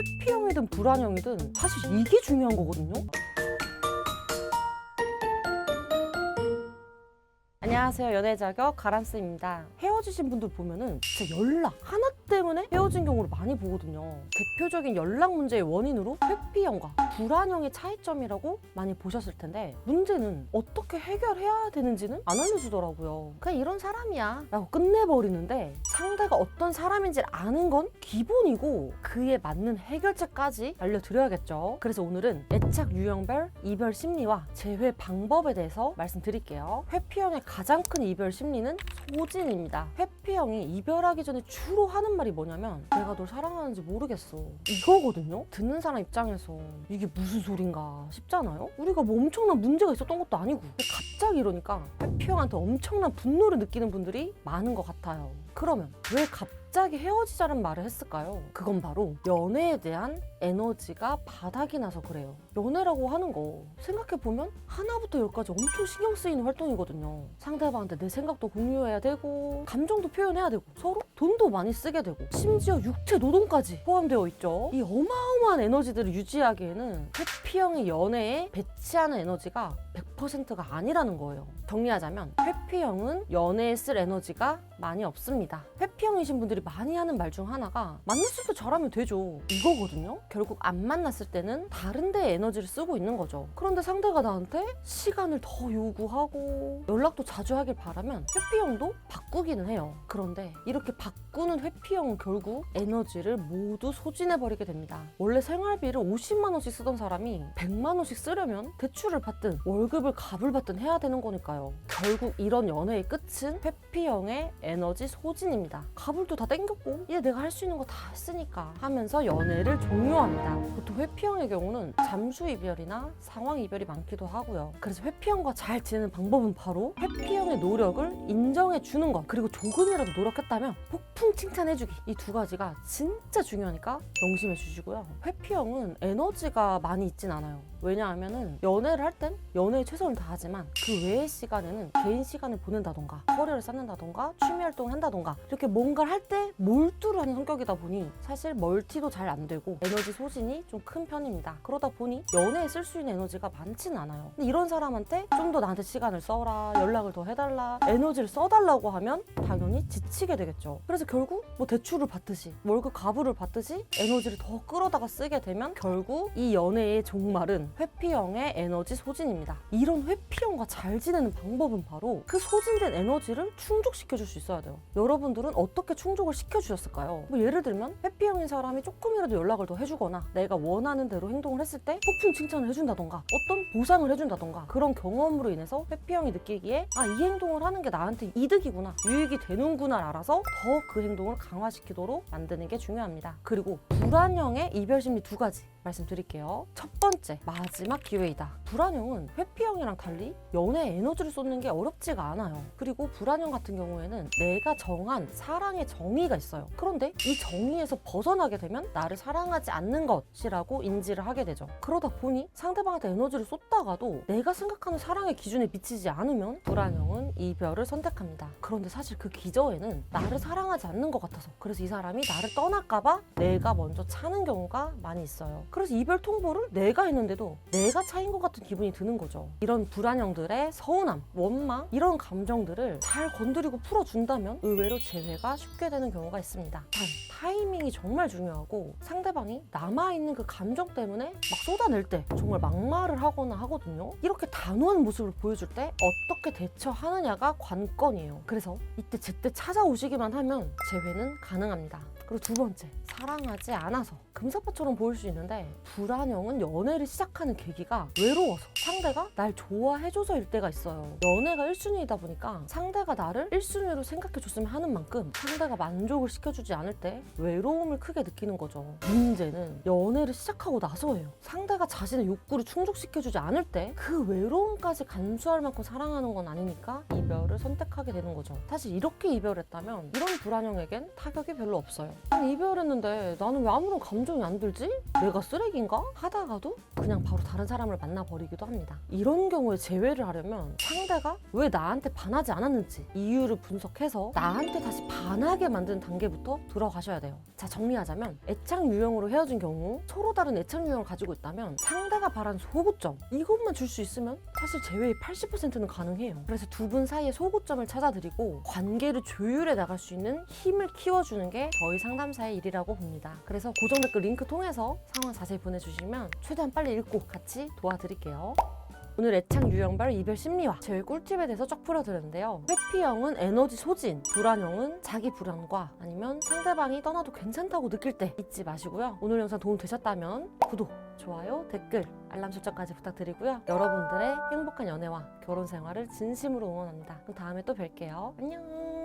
회피형이든 불안형이든 사실 이게 중요한 거거든요. 안녕하세요. 연애자격 가람쌤입니다. 헤어지신 분들 보면은 진짜 연락 하나 때문에 헤어진 경우를 많이 보거든요. 대표적인 연락 문제의 원인으로 회피형과 불안형의 차이점이라고 많이 보셨을 텐데, 문제는 어떻게 해결해야 되는지는 안 알려주더라고요. 그냥 이런 사람이야 라고 끝내버리는데, 상대가 어떤 사람인지를 아는 건 기본이고 그에 맞는 해결책까지 알려드려야겠죠. 그래서 오늘은 애착 유형별 이별 심리와 재회 방법에 대해서 말씀드릴게요. 회피형의 가장 큰 이별 심리는 소진입니다. 회피형이 이별하기 전에 주로 하는 말이 뭐냐면, 내가 널 사랑하는지 모르겠어, 이거거든요. 듣는 사람 입장에서 이게 무슨 소린가 싶잖아요. 우리가 뭐 엄청난 문제가 있었던 것도 아니고 갑자기 이러니까 회피형한테 엄청난 분노를 느끼는 분들이 많은 것 같아요. 그러면 왜 갑자기 헤어지자는 말을 했을까요? 그건 바로 연애에 대한 에너지가 바닥이 나서 그래요. 연애라고 하는 거 생각해보면 하나부터 열까지 엄청 신경 쓰이는 활동이거든요. 상대방한테 내 생각도 공유해야 되고, 감정도 표현해야 되고, 서로 돈도 많이 쓰게 되고, 심지어 육체 노동까지 포함되어 있죠. 이 어마어마한 에너지들을 유지하기에는 회피형의 연애에 배치하는 에너지가 100%가 아니라는 거예요. 정리하자면 회피형은 연애에 쓸 에너지가 많이 없습니다. 회피형이신 분들이 많이 하는 말 중 하나가 만났을 때 잘하면 되죠, 이거거든요. 결국 안 만났을 때는 다른 데에 에너지를 쓰고 있는 거죠. 그런데 상대가 나한테 시간을 더 요구하고 연락도 자주 하길 바라면 회피형도 바꾸기는 해요. 그런데 이렇게 바꾸는 회피형은 결국 에너지를 모두 소진해버리게 됩니다. 원래 생활비를 50만 원씩 쓰던 사람이 100만 원씩 쓰려면 대출을 받든 월급을 값을 받든 해야 되는 거니까요. 결국 이런 연애의 끝은 회피형의 에너지 소진입니다. 가불도 다 땡겼고 이제 내가 할 수 있는 거 다 했으니까 하면서 연애를 종료합니다. 보통 회피형의 경우는 잠수 이별이나 상황 이별이 많기도 하고요. 그래서 회피형과 잘 지내는 방법은 바로 회피형의 노력을 인정해 주는 것, 그리고 조금이라도 노력했다면 폭풍 칭찬해주기, 이 두 가지가 진짜 중요하니까 명심해 주시고요. 회피형은 에너지가 많이 있진 않아요. 왜냐하면은 연애를 할 땐 연애에 최선을 다하지만 그 외의 시간에는 개인 시간을 보낸다던가 커리어를 쌓는다던가 취미 활동을 한다던가 이렇게 뭔가를 할 때 몰두를 하는 성격이다 보니 사실 멀티도 잘 안 되고 에너지 소진이 좀 큰 편입니다. 그러다 보니 연애에 쓸 수 있는 에너지가 많진 않아요. 근데 이런 사람한테 좀 더 나한테 시간을 써라, 연락을 더 해달라, 에너지를 써달라고 하면 당연히 지치게 되겠죠. 그래서 결국 뭐 대출을 받듯이 월급 가부를 받듯이 에너지를 더 끌어다가 쓰게 되면 결국 이 연애의 종말은 회피형의 에너지 소진입니다. 이런 회피형과 잘 지내는 방법은 바로 그 소진된 에너지를 충족시켜줄 수 있어야 돼요. 여러분들은 어떻게 충족을 시켜주셨을까요? 뭐 예를 들면 회피형인 사람이 조금이라도 연락을 더 해주거나 내가 원하는 대로 행동을 했을 때 폭풍 칭찬을 해준다던가 어떤 보상을 해준다던가, 그런 경험으로 인해서 회피형이 느끼기에 이 행동을 하는 게 나한테 이득이구나, 유익이 되는구나 알아서 더 그 행동을 강화시키도록 만드는 게 중요합니다. 그리고 불안형의 이별심리 두 가지 말씀드릴게요. 첫 번째, 마지막 기회이다. 불안형은 회피형이랑 달리 연애에 에너지를 쏟는 게 어렵지가 않아요. 그리고 불안형 같은 경우에는 내가 정한 사랑의 정의가 있어요. 그런데 이 정의에서 벗어나게 되면 나를 사랑하지 않는 것이라고 인지를 하게 되죠. 그러다 보니 상대방한테 에너지를 쏟다가도 내가 생각하는 사랑의 기준에 미치지 않으면 불안형은 이별을 선택합니다. 그런데 사실 그 기저에는 나를 사랑하지 않는 것 같아서, 그래서 이 사람이 나를 떠날까봐 내가 먼저 차는 경우가 많이 있어요. 그래서 이별 통보를 내가 했는데도 내가 차인 것 같은 기분이 드는 거죠. 이런 불안형들의 서운함, 원망, 이런 감정들을 잘 건드리고 풀어준다면 의외로 재회가 쉽게 되는 경우가 있습니다. 단, 타이밍이 정말 중요하고 상대방이 남아있는 그 감정 때문에 막 쏟아낼 때 정말 막말을 하거나 하거든요. 이렇게 단호한 모습을 보여줄 때 어떻게 대처하느냐가 관건이에요. 그래서 이때 제때 찾아오시기만 하면 재회는 가능합니다. 그리고 두 번째, 사랑하지 않아서. 금사빠처럼 보일 수 있는데 불안형은 연애를 시작하는 계기가 외로워서, 상대가 날 좋아해줘서일 때가 있어요. 연애가 1순위이다 보니까 상대가 나를 1순위로 생각해줬으면 하는 만큼 상대가 만족을 시켜주지 않을 때 외로움을 크게 느끼는 거죠. 문제는 연애를 시작하고 나서예요. 상대가 자신의 욕구를 충족시켜주지 않을 때 그 외로움까지 감수할 만큼 사랑하는 건 아니니까 이별을 선택하게 되는 거죠. 사실 이렇게 이별했다면 이런 불안형에겐 타격이 별로 없어요. 아니, 이별했는데 나는 왜 아무런 감정이 안 들지? 내가 쓰레기인가? 하다가도 그냥 바로 다른 사람을 만나버리기도 합니다. 이런 경우에 제외를 하려면 상대가 왜 나한테 반하지 않았는지 이유를 분석해서 나한테 다시 반하게 만드는 단계부터 들어가셔야 돼요. 자, 정리하자면 애착 유형으로 헤어진 경우 서로 다른 애착 유형을 가지고 있다면 상대가 바란 소구점 이것만 줄 수 있으면 사실 제외의 80%는 가능해요. 그래서 두 분 사이의 소구점을 찾아드리고 관계를 조율해 나갈 수 있는 힘을 키워주는 게 저희 상담사의 일이라고 봅니다. 그래서 고정 댓글 링크 통해서 상황 자세히 보내주시면 최대한 빨리 읽고 같이 도와드릴게요. 오늘 애착 유형별 이별 심리학 제외 꿀팁에 대해서 쫙 풀어드렸는데요. 회피형은 에너지 소진, 불안형은 자기 불안과 아니면 상대방이 떠나도 괜찮다고 느낄 때 잊지 마시고요. 오늘 영상 도움 되셨다면 구독, 좋아요, 댓글, 알람 설정까지 부탁드리고요. 여러분들의 행복한 연애와 결혼 생활을 진심으로 응원합니다. 그럼 다음에 또 뵐게요. 안녕.